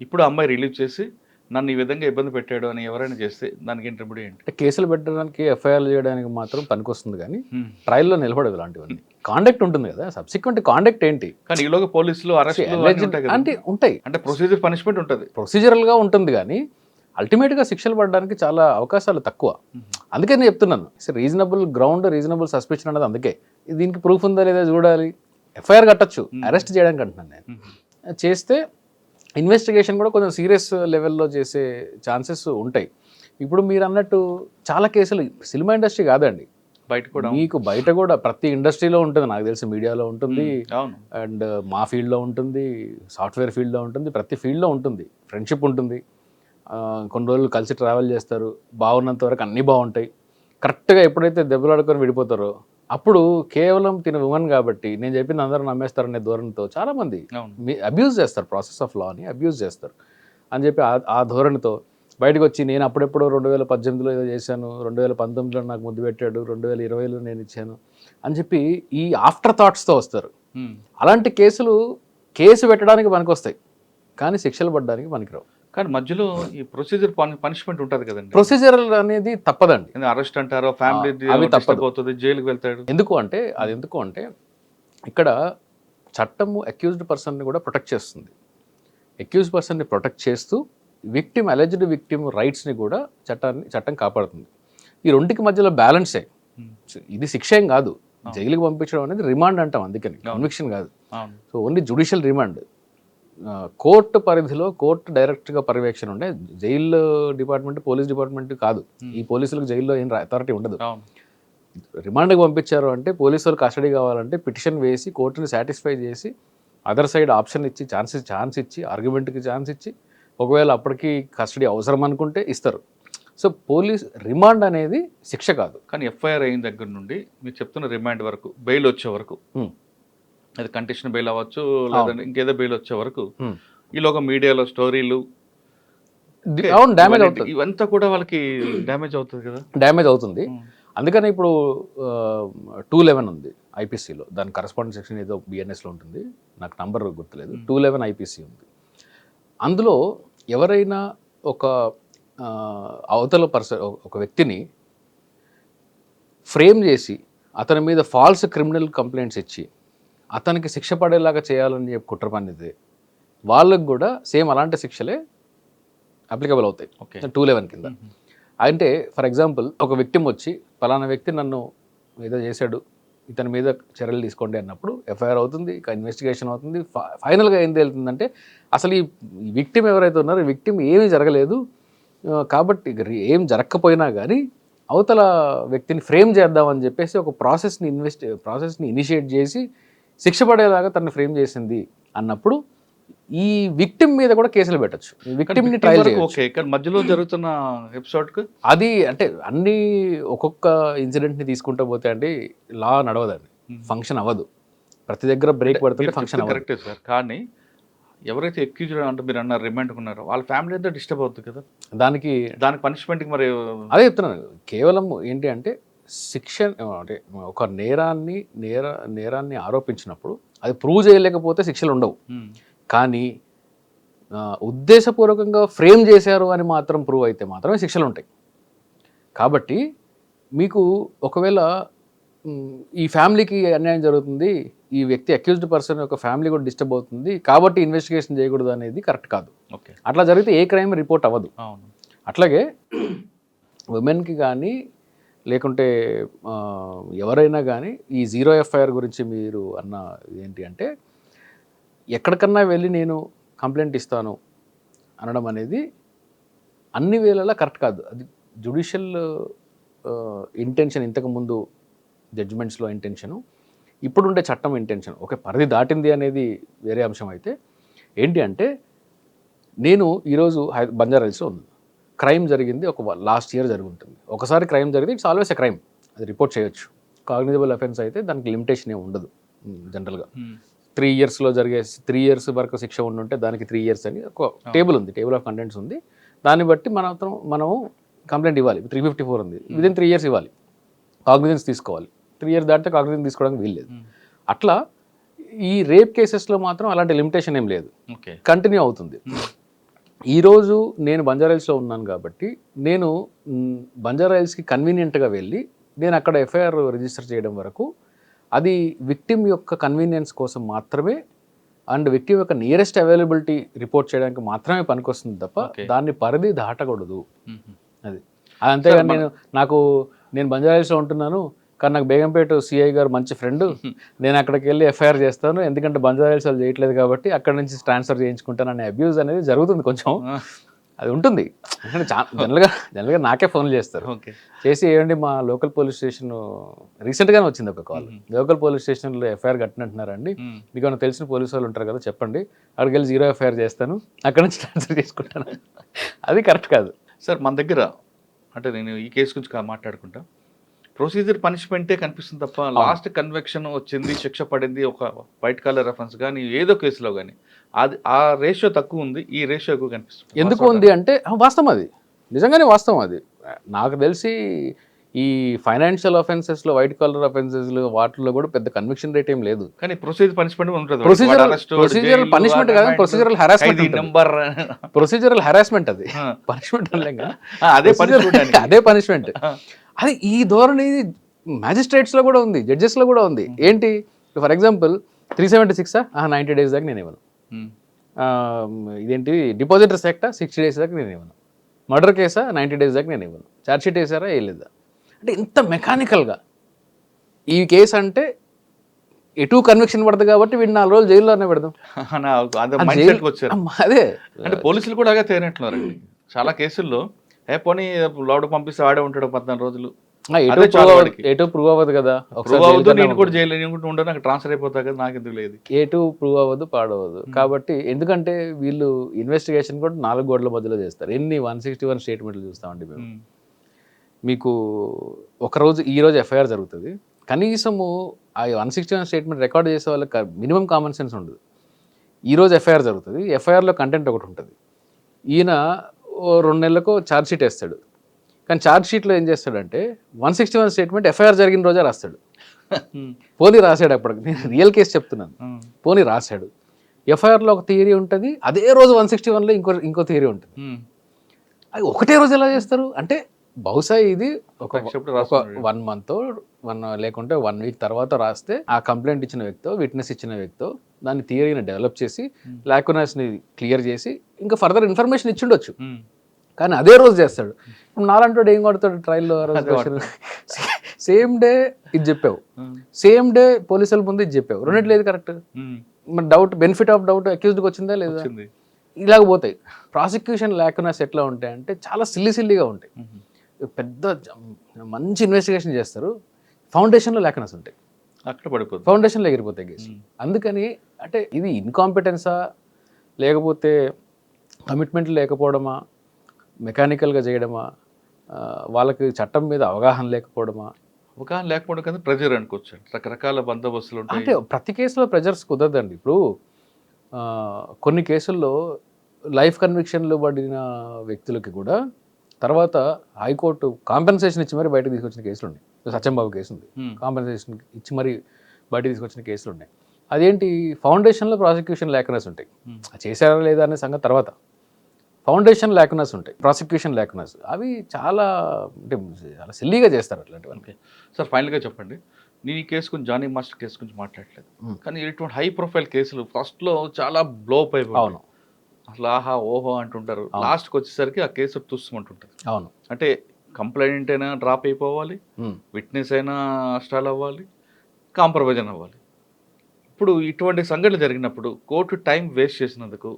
ఇప్పుడు అమ్మాయి రిలీజ్ చేసి నన్ను ఈ విధంగా ఇబ్బంది పెట్టాడు అని ఎవరైనా చేస్తే దానికి ఏంటి రెమెడీ ఏంటి? కేసులు పెట్టడానికి, ఎఫ్ఐఆర్లు చేయడానికి మాత్రం పనికొస్తుంది, కానీ ట్రయల్లో నిలబడదు ఇలాంటివన్నీ. కాండక్ట్ ఉంటుంది కదా, సబ్సిక్వెంట్ కాండక్ట్ ఏంటి? కానీ ఈలోగా పోలీసులు అరెస్ట్ అంటే ఉంటాయి, అంటే ప్రొసీజర్ పనిష్మెంట్ ఉంటుంది, ప్రొసీజరల్గా ఉంటుంది, కానీ అల్టిమేట్గా శిక్షలు పడడానికి చాలా అవకాశాలు తక్కువ. అందుకే నేను చెప్తున్నాను, రీజనబుల్ గ్రౌండ్, రీజనబుల్ సస్పెక్షన్ అనేది. అందుకే దీనికి ప్రూఫ్ ఉందా లేదా చూడాలి. ఎఫ్ఐఆర్ కట్టచ్చు, అరెస్ట్ చేయడానికి అంటున్నాను నేను. చేస్తే ఇన్వెస్టిగేషన్ కూడా కొంచెం సీరియస్ లెవెల్లో చేసే ఛాన్సెస్ ఉంటాయి. ఇప్పుడు మీరు అన్నట్టు చాలా కేసులు సినిమా ఇండస్ట్రీ కాదండి, బయట కూడా, మీకు బయట కూడా ప్రతి ఇండస్ట్రీలో ఉంటుంది, నాకు తెలిసి మీడియాలో ఉంటుంది, అండ్ మా ఫీల్డ్లో ఉంటుంది, సాఫ్ట్వేర్ ఫీల్డ్లో ఉంటుంది, ప్రతి ఫీల్డ్లో ఉంటుంది. ఫ్రెండ్షిప్ ఉంటుంది, కొన్ని రోజులు కలిసి ట్రావెల్ చేస్తారు, బాగున్నంత వరకు అన్నీ బాగుంటాయి. కరెక్ట్గా ఎప్పుడైతే దెబ్బలాడుకొని విడిపోతారో అప్పుడు కేవలం తిన ఉమెన్ కాబట్టి నేను చెప్పింది అందరూ నమ్మేస్తారనే ధోరణితో చాలామంది అబ్యూజ్ చేస్తారు, ప్రాసెస్ ఆఫ్ లాని అబ్యూజ్ చేస్తారు అని చెప్పి ఆ ధోరణితో బయటకు వచ్చి నేను అప్పుడెప్పుడో 2018లో ఏదో చేశాను, 2019లో నాకు ముద్దు పెట్టాడు, 2020లో నేను ఇచ్చాను అని చెప్పి ఈ ఆఫ్టర్ థాట్స్తో వస్తారు. అలాంటి కేసు పెట్టడానికి పనికొస్తాయి, కానీ శిక్షలు పడడానికి పనికిరావు. కానీ మధ్యలో ఈ ప్రొసీజర్ పనిష్మెంట్ ఉంటుంది కదండి. ప్రొసీజర్ అనేది తప్పదండి, అరెస్ట్ అంటారో, ఫ్యామిలీ అవి తప్పకపోతుంది, జైలుకి వెళ్తాడు. ఎందుకు అంటే ఇక్కడ చట్టము అక్యూజ్డ్ పర్సన్ని కూడా ప్రొటెక్ట్ చేస్తుంది. అక్యూజ్డ్ పర్సన్ని ప్రొటెక్ట్ చేస్తూ అలెజ్డ్ విక్టిమ్ రైట్స్ని కూడా చట్టం కాపాడుతుంది. ఈ రెండుకి మధ్యలో బ్యాలెన్సే. ఇది శిక్ష ఏం కాదు, జైలుకి పంపించడం అనేది రిమాండ్ అంటాం, అందుకని కన్విక్షన్ కాదు. So only judicial remand. Court పరిధిలో కోర్టు డైరెక్ట్గా పర్యవేక్షణ ఉండే జైలు డిపార్ట్మెంట్ పోలీస్ డిపార్ట్మెంట్ కాదు. ఈ పోలీసులకు జైల్లో ఏం అథారిటీ ఉండదు. రిమాండ్కి పంపించారు అంటే పోలీసు వాళ్ళు కస్టడీ కావాలంటే పిటిషన్ వేసి కోర్టుని సాటిస్ఫై చేసి అదర్ సైడ్ ఆప్షన్ ఇచ్చి ఛాన్స్ ఇచ్చి ఆర్గ్యుమెంట్కి ఛాన్స్ ఇచ్చి ఒకవేళ అప్పటికి కస్టడీ అవసరం అనుకుంటే ఇస్తారు. సో పోలీస్ రిమాండ్ అనేది శిక్ష కాదు. కానీ ఎఫ్ఐఆర్ అయిన దగ్గర నుండి మీరు చెప్తున్న రిమాండ్ వరకు బెయిల్ వచ్చే వరకు, అది కండిషన్ బెయిల్ అవ్వచ్చు లేదంటే ఇంకేదో బెయిల్ వచ్చే వరకు ఈలోగా మీడియాలో స్టోరీలు డ్యామేజ్ అవుతుంది. ఇవంతా కూడా వాళ్ళకి డ్యామేజ్ అవుతుంది కదా. డ్యామేజ్ అవుతుంది. అందుకని ఇప్పుడు 211 ఉంది ఐపీసీలో, దాని కరస్పాండెంట్ సెక్షన్ ఏదో బిఎన్ఎస్లో ఉంటుంది, నాకు నంబర్ గుర్తులేదు. 211 ఐపీసీ ఉంది. అందులో ఎవరైనా ఒక అవతల ఒక వ్యక్తిని ఫ్రేమ్ చేసి అతని మీద ఫాల్స్ క్రిమినల్ కంప్లైంట్స్ ఇచ్చి అతనికి శిక్ష పడేలాగా చేయాలని చెప్పి కుట్ర పన్నితే వాళ్ళకు కూడా సేమ్ అలాంటి శిక్షలే అప్లికబుల్ అవుతాయి 211 కింద. అంటే ఫర్ ఎగ్జాంపుల్ ఒక విక్టిమ్ వచ్చి పలానా వ్యక్తి నన్ను ఏదో చేశాడు, ఇతని మీద చర్యలు తీసుకోండి అన్నప్పుడు ఎఫ్ఐఆర్ అవుతుంది, ఇక ఇన్వెస్టిగేషన్ అవుతుంది. ఫైనల్గా ఏం తేలుతుందంటే అసలు ఈ విక్టిమ్ ఎవరైతే ఉన్నారో ఈ విక్టిమ్ ఏమీ జరగలేదు కాబట్టి ఏం జరగకపోయినా కానీ అవతల వ్యక్తిని ఫ్రేమ్ చేద్దామని చెప్పేసి ఒక ప్రాసెస్ని ఇనిషియేట్ చేసి శిక్ష పడేలాగా తనని ఫ్రేమ్ చేసింది అన్నప్పుడు ఈ విక్టిమ్ మీద కూడా కేసులు పెట్టచ్చు. విక్టిమ్ ని ట్రయల్ ఓకే, కానీ మధ్యలో జరుగుతున్న ఎపిసోడ్ కు అది అంటే అన్ని ఒక్కొక్క ఇన్సిడెంట్ ని తీసుకుంటూ పోతే అండి లా నడవదండి, ఫంక్షన్ అవ్వదు. ప్రతి దగ్గర బ్రేక్ పడుతుంది, ఫంక్షన్ అవ్వదు. కరెక్టే సార్. కానీ ఎవరైతే ఎక్యూజ్డ్ అంటే మీరు అన్నారు రిమాండ్ ఉన్నారో వాళ్ళ ఫ్యామిలీ అంతా డిస్టర్బ్ అవుతుంది కదా. దానికి పనిష్మెంట్కి మరి అదే చెప్తున్నాను. కేవలం ఏంటి అంటే శిక్ష అంటే ఒక నేరాన్ని ఆరోపించినప్పుడు అది ప్రూవ్ చేయలేకపోతే శిక్షలు ఉండవు. కానీ ఉద్దేశపూర్వకంగా ఫ్రేమ్ చేశారు అని మాత్రం ప్రూవ్ అయితే మాత్రమే శిక్షలు ఉంటాయి. కాబట్టి మీకు ఒకవేళ ఈ ఫ్యామిలీకి అన్యాయం జరుగుతుంది, ఈ వ్యక్తి అక్యూజ్డ్ పర్సన్ యొక్క ఫ్యామిలీ కూడా డిస్టర్బ్ అవుతుంది కాబట్టి ఇన్వెస్టిగేషన్ చేయకూడదు అనేది కరెక్ట్ కాదు. అట్లా జరిగితే ఏ క్రైమ్ రిపోర్ట్ అవ్వదు. అట్లాగే ఉమెన్కి కానీ లేకుంటే ఎవరైనా కానీ ఈ 0 ఎఫ్ఐఆర్ గురించి మీరు అన్న ఏంటి అంటే ఎక్కడికన్నా వెళ్ళి నేను కంప్లైంట్ ఇస్తాను అనడం అనేది అన్ని వేళలా కరెక్ట్ కాదు. అది జ్యుడిషియల్ ఇంటెన్షన్, ఇంతకుముందు జడ్జిమెంట్స్లో ఇంటెన్షను, ఇప్పుడుండే చట్టం ఇంటెన్షన్ ఒక పరిధి దాటింది అనేది వేరే అంశం. అయితే ఏంటి అంటే నేను ఈరోజు బంజారాహిల్స్లో ఉంది, క్రైమ్ జరిగింది ఒక లాస్ట్ ఇయర్ జరుగుతుంది. ఒకసారి క్రైమ్ జరిగింది, ఇట్స్ ఆల్వేస్ ఎ క్రైమ్, అది రిపోర్ట్ చేయొచ్చు. కాగ్నిజబుల్ అఫెన్స్ అయితే దానికి లిమిటేషన్ ఏమి ఉండదు. జనరల్గా 3 yearsలో జరిగే 3 years వరకు శిక్ష ఉండుంటే దానికి 3 years అని ఒక టేబుల్ ఉంది, టేబుల్ ఆఫ్ కంటెంట్స్ ఉంది. దాన్ని బట్టి మనము కంప్లైంట్ ఇవ్వాలి. 354 ఉంది, విదిన్ 3 years ఇవ్వాలి, కాగ్నిజెన్స్ తీసుకోవాలి. 3 years దాటితే కాగ్నిజెన్స్ తీసుకోవడానికి వీల్లేదు. అట్లా ఈ రేప్ కేసెస్లో మాత్రం అలాంటి లిమిటేషన్ ఏం లేదు, కంటిన్యూ అవుతుంది. ఈరోజు నేను బంజారాహిల్స్లో ఉన్నాను కాబట్టి నేను బంజారాహిల్స్కి కన్వీనియంట్గా వెళ్ళి నేను అక్కడ ఎఫ్ఐఆర్ రిజిస్టర్ చేయడం వరకు అది విక్టిమ్ యొక్క కన్వీనియన్స్ కోసం మాత్రమే అండ్ విక్టిమ్ యొక్క నియరెస్ట్ అవైలబిలిటీ రిపోర్ట్ చేయడానికి మాత్రమే పనికొస్తుంది తప్ప దాన్ని పరిధి దాటకూడదు. అది అంతేగాని నేను బంజారాహిల్స్లో ఉంటున్నాను కానీ నాకు బేగంపేట సిఐ గారు మంచి ఫ్రెండ్, నేను అక్కడికి వెళ్ళి ఎఫ్ఐఆర్ చేస్తాను ఎందుకంటే బంజారాహిల్స్ వాళ్ళు చేయట్లేదు కాబట్టి అక్కడ నుంచి ట్రాన్స్ఫర్ చేయించుకుంటాను అనే అబ్యూజ్ అనేది జరుగుతుంది. కొంచెం అది ఉంటుంది. జనరల్గా నాకే ఫోన్లు చేస్తారు, చేసి ఏమండి మా లోకల్ పోలీస్ స్టేషన్ రీసెంట్గానే వచ్చింది ఒక కాల్, లోకల్ పోలీస్ స్టేషన్లో ఎఫ్ఐఆర్ కట్టినట్టున్నారండి, మీకు ఏమైనా తెలిసిన పోలీసు వాళ్ళు ఉంటారు కదా చెప్పండి, అక్కడికి వెళ్ళి 0 ఎఫ్ఐఆర్ చేస్తాను అక్కడ నుంచి ట్రాన్స్ఫర్ చేసుకుంటాను. అది కరెక్ట్ కాదు సార్. మన దగ్గర అంటే నేను ఈ కేసు గురించి మాట్లాడుకుంటా, ప్రొసీజర్ పనిష్మెంటే కనిపిస్తుంది తప్ప లాస్ట్ కన్వెక్షన్ వచ్చింది, శిక్ష పడింది ఒక వైట్ కలర్ రెఫరెన్స్ కానీ ఏదో కేసులో కానీ అది ఆ రేషియో తక్కువ ఉంది, ఈ రేషియో ఎక్కువ కనిపిస్తుంది. ఎందుకు ఉంది అంటే వాస్తవం, అది నిజంగానే వాస్తవం. అది నాకు తెలిసి ఈ ఫైనాన్షియల్ అఫెన్సెస్లో వైట్ కలర్ అఫెన్సెస్లో వాటిల్లో కూడా పెద్ద కన్విక్షన్ రేట్ ఏం లేదు. కానీ ప్రొసీజర్ పనిష్మెంట్ ఉంటుంది. ప్రొసీజరల్ పనిష్మెంట్ కాదు, ప్రొసీజరల్ హెరాస్మెంట్. ప్రొసీజరల్ హెరాస్మెంట్ అది పనిష్మెంట్ అనలేక అదే పనిష్మెంట్. అది ఈ ధోరణి మ్యాజిస్ట్రేట్స్లో కూడా ఉంది, జడ్జెస్లో కూడా ఉంది. ఏంటి ఫర్ ఎగ్జాంపుల్ 376 90 days దాకా నేను ఇవ్వను, ఇదేంటి డిపాజిటర్స్ యాక్టా 60 days దాకా నేను ఇవ్వను, మర్డర్ కేసా 90 days దాకా నేను ఇవ్వను, ఛార్జ్షీట్ వేసారా వేయలేదా. అంటే ఇంత మెకానికల్గా ఈ కేసు అంటే ఎటు కన్విక్షన్ పడుతుంది కాబట్టి వీడిని 4 రోజులు జైల్లోనే పెడదాం. అదే ఆ మైండ్ జైలు సెట్కి వచ్చారు. అదే అంటే పోలీసులు కూడా అలాగే తేనట్లున్నారండి చాలా కేసుల్లో. పోనీ లోపల పంపిస్తే ఆడే ఉంటాడు 14 రోజులు, అదే చాలు వాడికి. ఎటు ప్రూవ్ అవ్వదు కదా, ప్రూవ్ అవ్వదు, నేను కూడా జైలు ఉండదు, నాకు ట్రాన్స్ఫర్ అయిపోతా కదా, నాకు ఎందుకు లేదు. ఎటు ప్రూవ్ అవ్వదు, పాడవద్దు. కాబట్టి ఎందుకంటే వీళ్ళు ఇన్వెస్టిగేషన్ కూడా 4 గోడల మధ్యలో చేస్తారు. ఎన్ని 161 స్టేట్మెంట్లు చూస్తామండి మేము. మీకు ఒకరోజు ఈరోజు ఎఫ్ఐఆర్ జరుగుతుంది, కనీసము ఆ 161 స్టేట్మెంట్ రికార్డ్ చేసే వాళ్ళకి మినిమం కామన్ సెన్స్ ఉండదు. ఈరోజు ఎఫ్ఐఆర్ జరుగుతుంది, ఎఫ్ఐఆర్లో కంటెంట్ ఒకటి ఉంటుంది. ఈయన 2 నెలలకు ఛార్జ్ షీట్ వేస్తాడు, కానీ ఛార్జ్ షీట్లో ఏం చేస్తాడంటే 161 స్టేట్మెంట్ ఎఫ్ఐఆర్ జరిగిన రోజే రాస్తాడు. పోనీ రాశాడు, అప్పటికి నేను రియల్ కేసు చెప్తున్నాను, పోనీ రాశాడు. ఎఫ్ఐఆర్లో ఒక థియరీ ఉంటుంది, అదే రోజు 161లో ఇంకో థియరీ ఉంటుంది. అది ఒకటే రోజు ఎలా చేస్తారు అంటే బహుశా ఇది ఒక 1 month లేకుంటే 1 week తర్వాత రాస్తే ఆ కంప్లైంట్ ఇచ్చిన వ్యక్తో, విట్నెస్ ఇచ్చిన వ్యక్తో దాని థియరీని డెవలప్ చేసి లాకునస్ని క్లియర్ చేసి ఇంకా ఫర్దర్ ఇన్ఫర్మేషన్ ఇచ్చిండొచ్చు, కానీ అదే రోజు చేస్తాడు. నాలంటోడు ఏం కొడతాడు ట్రయల్లో, సేమ్ డే ఇది చెప్పావు, సేమ్ డే పోలీసుల ముందు ఇది చెప్పావు, రెండింటి లేదు కరెక్ట్. మరి డౌట్, బెనిఫిట్ ఆఫ్ డౌట్ అక్యూజ్డ్కి వచ్చిందా లేదా, ఇలాగ పోతాయి. ప్రాసిక్యూషన్ లాకునస్ ఎట్లా ఉంటాయి అంటే చాలా సిల్లీగా ఉంటాయి. పెద్ద మంచి ఇన్వెస్టిగేషన్ చేస్తారు, ఫౌండేషన్లో లాకునస్ ఉంటాయి, అక్కడ పడిపోతుంది, ఫౌండేషన్లో ఎగిరిపోతాయి కేసు. అందుకని అంటే ఇది ఇన్కాంపిటెన్సా లేకపోతే కమిట్మెంట్ లేకపోవడమా, మెకానికల్గా చేయడమా, వాళ్ళకి చట్టం మీద అవగాహన లేకపోవడమా? అవగాహన లేకపోవడం కదా ప్రెజర్ అనుకోవచ్చు. రకరకాల బందోబస్తులు ఉంటాయి. అంటే ప్రతి కేసులో ప్రెజర్స్ కుదరదండి. ఇప్పుడు కొన్ని కేసుల్లో లైఫ్ కన్విక్షన్లు పడిన వ్యక్తులకి కూడా తర్వాత హైకోర్టు కాంపెన్సేషన్ ఇచ్చి మరి బయటకు తీసుకొచ్చిన కేసులు ఉన్నాయి. సత్యంబాబు కేసు ఉంది, కాంపెన్సేషన్ ఇచ్చి మరి బయటకు తీసుకొచ్చిన కేసులు ఉన్నాయి. అదేంటి, ఫౌండేషన్లో ప్రాసిక్యూషన్ లాకునస్ ఉంటాయి, చేశారా లేదా అనే సంగతి తర్వాత. ఫౌండేషన్ లాకునస్ ఉంటాయి, ప్రాసిక్యూషన్ లాకునస్, అవి చాలా అంటే చాలా సిల్లీగా చేస్తారు అట్లాంటివన్నీ. సార్ ఫైనల్గా చెప్పండి, నేను ఈ కేసు గురించి, జానీ మాస్టర్ కేసు గురించి మాట్లాడలేదు, కానీ ఇటువంటి హై ప్రొఫైల్ కేసులు ఫస్ట్లో చాలా బ్లో అప్ అయిపోయి, అవును అసలు ఆహా ఓహో అంటుంటారు, లాస్ట్కి వచ్చేసరికి ఆ కేసు తుస్సుమంటుంటుంది. అవును, అంటే కంప్లైంట్ అయినా డ్రాప్ అయిపోవాలి, విట్నెస్ అయినా స్టాల్ అవ్వాలి, కాంప్రమైజ్ అయినా అవ్వాలి. ఇప్పుడు ఇటువంటి సంఘటనలు జరిగినప్పుడు కోర్టు టైం వేస్ట్ చేసినందుకు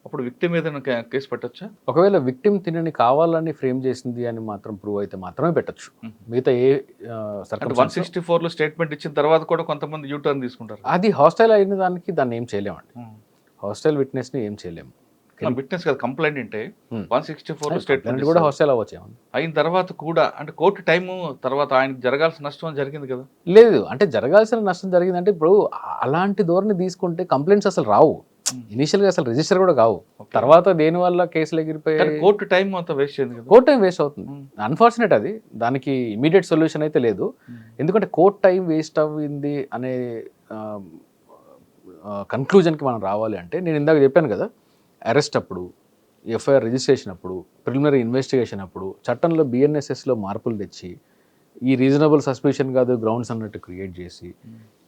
అప్పుడు విక్టిమ్ మీద కేసు పెట్టచ్చా? ఒకవేళ విక్టిమ్ తినని కావాలని ఫ్రేమ్ చేసింది అని మాత్రం ప్రూవ్ అయితే మాత్రమే పెట్టచ్చు. మిగతా ఏ 164లో స్టేట్మెంట్ ఇచ్చిన తర్వాత కూడా కొంతమంది యూటర్న్ తీసుకుంటారు. అది హాస్టైల్ అయిన దానికి దాన్ని ఏం చేయలేమండి, హాస్టైల్ విట్నెస్ని ఏం చేయలేము. విట్నెస్ కదా కంప్లైంట్ అంటే 164లో స్టేట్మెంట్ కూడా హాస్టైల్ అవ్వచ్చు అయిన తర్వాత కూడా, అంటే కోర్టు టైము తర్వాత ఆయనకు జరగాల్సిన నష్టం జరిగింది కదా? లేదు, అంటే జరగాల్సిన నష్టం జరిగిందంటే ఇప్పుడు అలాంటి ధోరణి తీసుకుంటే కంప్లైంట్స్ అసలు రావు, ఇనిషియల్గా అసలు రిజిస్టర్ కూడా కావు, తర్వాత దేని వల్ల కేసులు ఎగిరిపోయి కోర్టు టైం మొత్తం వేస్ట్ చేయండి, కోర్టు టైం వేస్ట్ అవుతుంది. అన్ఫార్చునేట్, అది దానికి ఇమీడియట్ సొల్యూషన్ అయితే లేదు. ఎందుకంటే కోర్టు టైం వేస్ట్ అవ్వింది అనే కన్క్లూజన్కి మనం రావాలి అంటే నేను ఇందాక చెప్పాను కదా, అరెస్ట్ అప్పుడు, ఎఫ్ఐఆర్ రిజిస్ట్రేషన్ అప్పుడు, ప్రిలిమినరీ ఇన్వెస్టిగేషన్ అప్పుడు చట్టంలో బిఎన్ఎస్ఎస్లో మార్పులు తెచ్చి ఈ రీజనబుల్ సస్పిషన్ కాదు గ్రౌండ్స్ అన్నట్టు క్రియేట్ చేసి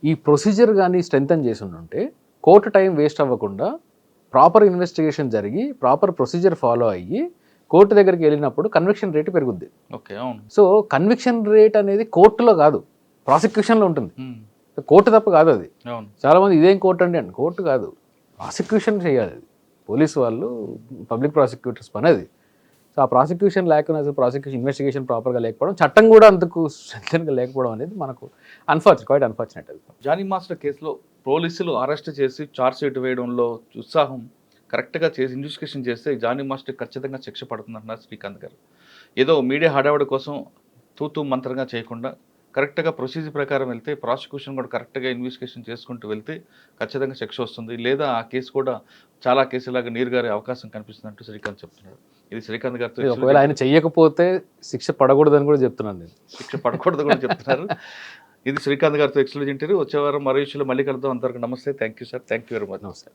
ఈ ప్రొసీజర్ కానీ స్ట్రెంథన్ చేసి ఉంటే కోర్టు టైం వేస్ట్ అవ్వకుండా ప్రాపర్ ఇన్వెస్టిగేషన్ జరిగి ప్రాపర్ ప్రొసీజర్ ఫాలో అయ్యి కోర్టు దగ్గరికి వెళ్ళినప్పుడు కన్విక్షన్ రేటు పెరుగుద్ది. ఓకే, అవును. సో కన్విక్షన్ రేట్ అనేది కోర్టులో కాదు, ప్రాసిక్యూషన్లో ఉంటుంది. కోర్టు తప్ప కాదు అది. చాలామంది ఇదేం కోర్టు అండి అని, కోర్టు కాదు, ప్రాసిక్యూషన్ చేయాలి అది, పోలీసు వాళ్ళు, పబ్లిక్ ప్రాసిక్యూటర్స్ పని అది. సో ఆ ప్రాసిక్యూషన్ లేకుండా, ప్రాసిక్యూషన్ ఇన్వెస్టిగేషన్ ప్రాపర్గా లేకపోవడం, చట్టం కూడా అంతకు స్ట్రెంగ్గా లేకపోవడం అనేది మనకు క్వైట్ అన్ఫార్చునేట్. అది జానీ మాస్టర్ కేసులో పోలీసులు అరెస్ట్ చేసి ఛార్జ్ షీట్ వేయడంలో ఉత్సాహం, కరెక్ట్గా చేసి ఇన్వెస్టిగేషన్ చేస్తే జానీ మాస్టర్ ఖచ్చితంగా శిక్ష పడుతుందంటున్నారు శ్రీకాంత్ గారు. ఏదో మీడియా హడావడి కోసం తూతూ మంత్రంగా చేయకుండా కరెక్ట్గా ప్రొసీజర్ ప్రకారం వెళ్తే, ప్రాసిక్యూషన్ కూడా కరెక్ట్గా ఇన్వెస్టిగేషన్ చేసుకుంటూ వెళ్తే ఖచ్చితంగా శిక్ష వస్తుంది, లేదా ఆ కేసు కూడా చాలా కేసులాగా నీరుగారే అవకాశం కనిపిస్తుందంటూ శ్రీకాంత్ చెప్తున్నారు. ఇది శ్రీకాంత్ గారితో, ఒకవేళ ఆయన చెయ్యకపోతే శిక్ష పడకూడదని కూడా చెప్తున్నాను నేను, శిక్ష పడకూడదు కూడా చెప్తున్నారు. ఇది శ్రీకాంత్ గారితో ఎక్స్క్లూజివ్ ఇంటర్వ్యూ. వచ్చే వారం మరో విషయంలో మళ్ళీ కలుద్దాం. అంతవరకు నమస్తే, thank you sir, thank you very much. నమస్తే.